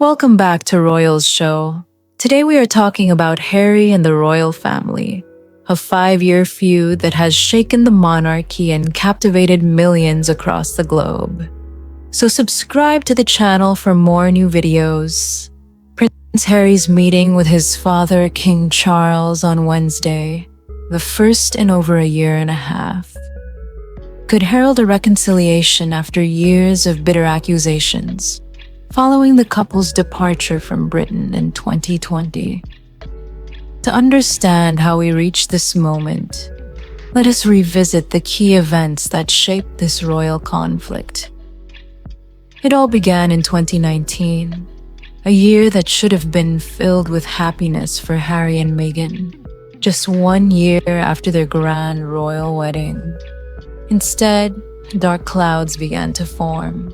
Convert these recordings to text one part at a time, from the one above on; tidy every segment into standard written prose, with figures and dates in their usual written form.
Welcome back to Royals Show. Today we are talking about Harry and the royal family, a 5-year feud that has shaken the monarchy and captivated millions across the globe. So subscribe to the channel for more new videos. Prince Harry's meeting with his father, King Charles, on Wednesday, the first in over a year and a half, could herald a reconciliation after years of bitter accusations, following the couple's departure from Britain in 2020. To understand how we reached this moment, let us revisit the key events that shaped this royal conflict. It all began in 2019, a year that should have been filled with happiness for Harry and Meghan, just 1 year after their grand royal wedding. Instead, dark clouds began to form.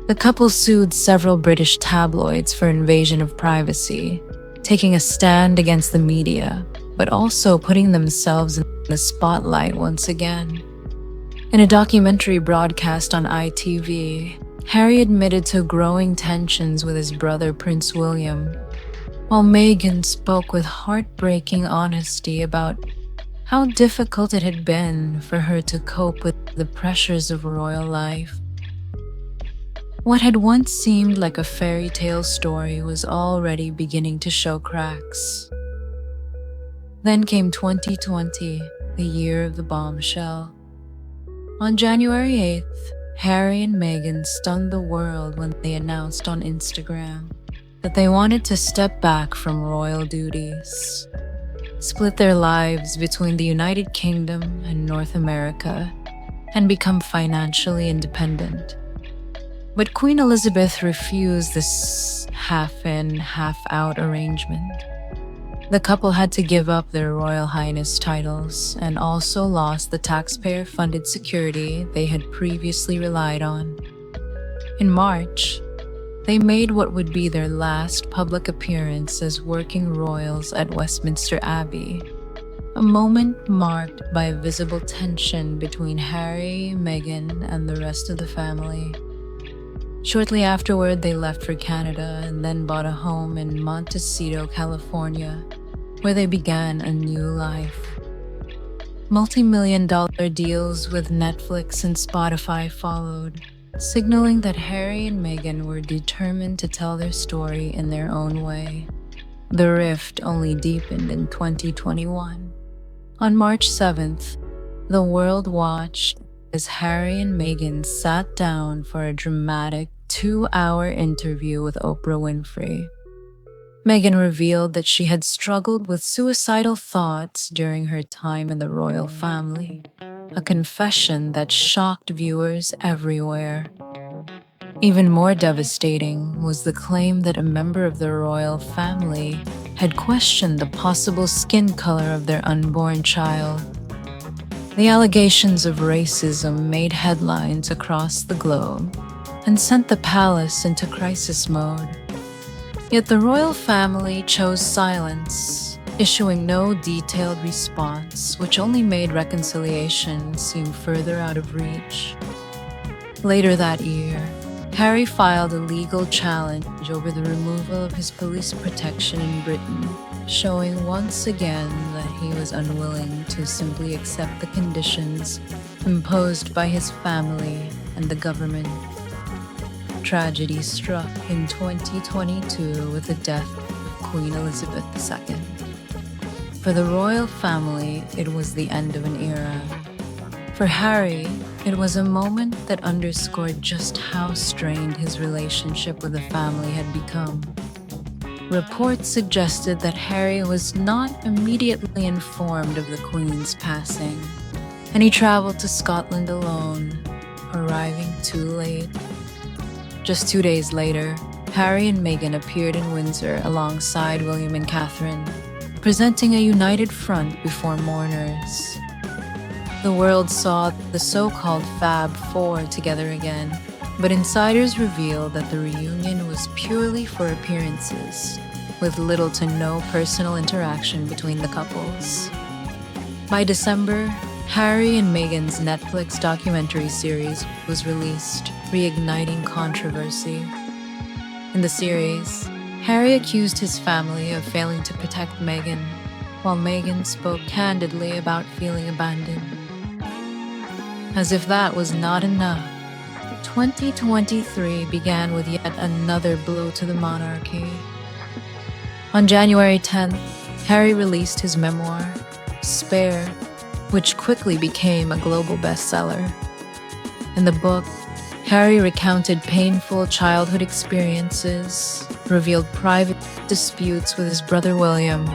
The couple sued several British tabloids for invasion of privacy, taking a stand against the media, but also putting themselves in the spotlight once again. In a documentary broadcast on ITV, Harry admitted to growing tensions with his brother Prince William, while Meghan spoke with heartbreaking honesty about how difficult it had been for her to cope with the pressures of royal life. What had once seemed like a fairy tale story was already beginning to show cracks. Then came 2020, the year of the bombshell. On January 8th, Harry and Meghan stunned the world when they announced on Instagram that they wanted to step back from royal duties, split their lives between the United Kingdom and North America, and become financially independent. But Queen Elizabeth refused this half-in, half-out arrangement. The couple had to give up their Royal Highness titles and also lost the taxpayer-funded security they had previously relied on. In March, they made what would be their last public appearance as working royals at Westminster Abbey, a moment marked by visible tension between Harry, Meghan, and the rest of the family. Shortly afterward, they left for Canada and then bought a home in Montecito, California, where they began a new life. Multi-million-dollar deals with Netflix and Spotify followed, signaling that Harry and Meghan were determined to tell their story in their own way. The rift only deepened in 2021. On March 7th, the world watched as Harry and Meghan sat down for a dramatic 2-hour interview with Oprah Winfrey. Meghan revealed that she had struggled with suicidal thoughts during her time in the royal family, a confession that shocked viewers everywhere. Even more devastating was the claim that a member of the royal family had questioned the possible skin color of their unborn child. The allegations of racism made headlines across the globe and sent the palace into crisis mode. Yet the royal family chose silence, issuing no detailed response, which only made reconciliation seem further out of reach. Later that year, Harry filed a legal challenge over the removal of his police protection in Britain, showing once again that he was unwilling to simply accept the conditions imposed by his family and the government. Tragedy struck in 2022 with the death of Queen Elizabeth II. For the royal family, it was the end of an era. For Harry, it was a moment that underscored just how strained his relationship with the family had become. Reports suggested that Harry was not immediately informed of the Queen's passing, and he traveled to Scotland alone, arriving too late. Just 2 days later, Harry and Meghan appeared in Windsor alongside William and Catherine, presenting a united front before mourners. The world saw the so-called Fab Four together again, but insiders revealed that the reunion was purely for appearances, with little to no personal interaction between the couples. By December, Harry and Meghan's Netflix documentary series was released, reigniting controversy. In the series, Harry accused his family of failing to protect Meghan, while Meghan spoke candidly about feeling abandoned. As if that was not enough, 2023 began with yet another blow to the monarchy. On January 10th, Harry released his memoir, Spare, which quickly became a global bestseller. In the book, Harry recounted painful childhood experiences, revealed private disputes with his brother William,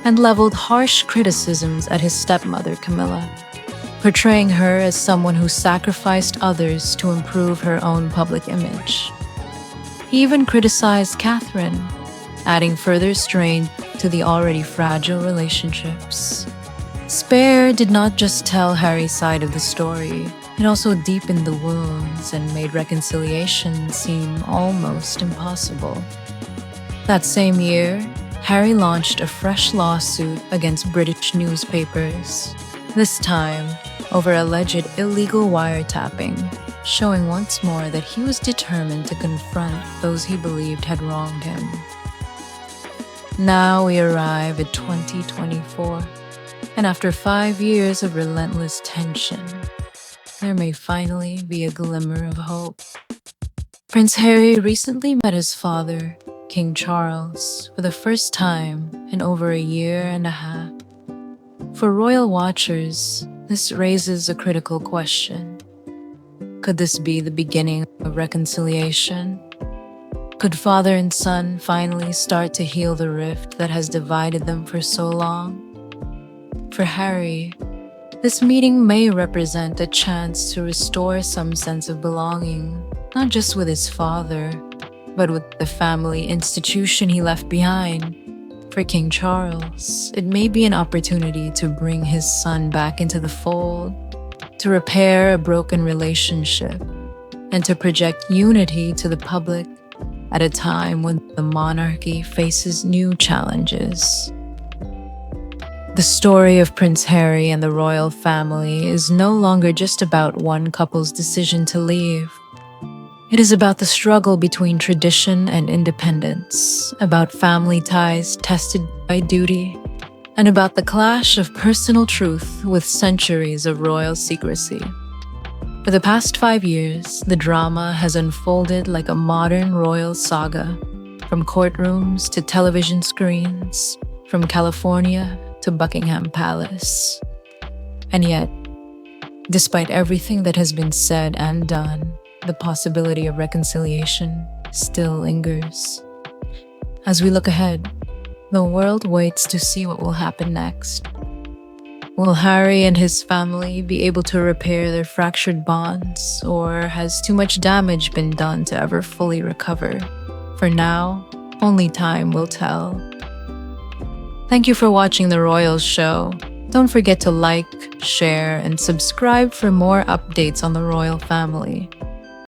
and leveled harsh criticisms at his stepmother Camilla, portraying her as someone who sacrificed others to improve her own public image. He even criticized Catherine, adding further strain to the already fragile relationships. Spare did not just tell Harry's side of the story, it also deepened the wounds and made reconciliation seem almost impossible. That same year, Harry launched a fresh lawsuit against British newspapers, this time over alleged illegal wiretapping, showing once more that he was determined to confront those he believed had wronged him. Now we arrive at 2024, and after 5 years of relentless tension, there may finally be a glimmer of hope. Prince Harry recently met his father, King Charles, for the first time in over a year and a half. For royal watchers, this raises a critical question. Could this be the beginning of reconciliation? Could father and son finally start to heal the rift that has divided them for so long? For Harry, this meeting may represent a chance to restore some sense of belonging, not just with his father, but with the family institution he left behind. For King Charles, it may be an opportunity to bring his son back into the fold, to repair a broken relationship, and to project unity to the public at a time when the monarchy faces new challenges. The story of Prince Harry and the royal family is no longer just about one couple's decision to leave. It is about the struggle between tradition and independence, about family ties tested by duty, and about the clash of personal truth with centuries of royal secrecy. For the past 5 years, the drama has unfolded like a modern royal saga, from courtrooms to television screens, from California to Buckingham Palace. And yet, despite everything that has been said and done, the possibility of reconciliation still lingers. As we look ahead, the world waits to see what will happen next. Will Harry and his family be able to repair their fractured bonds, or has too much damage been done to ever fully recover? For now, only time will tell. Thank you for watching The Royals Show. Don't forget to like, share, and subscribe for more updates on the royal family.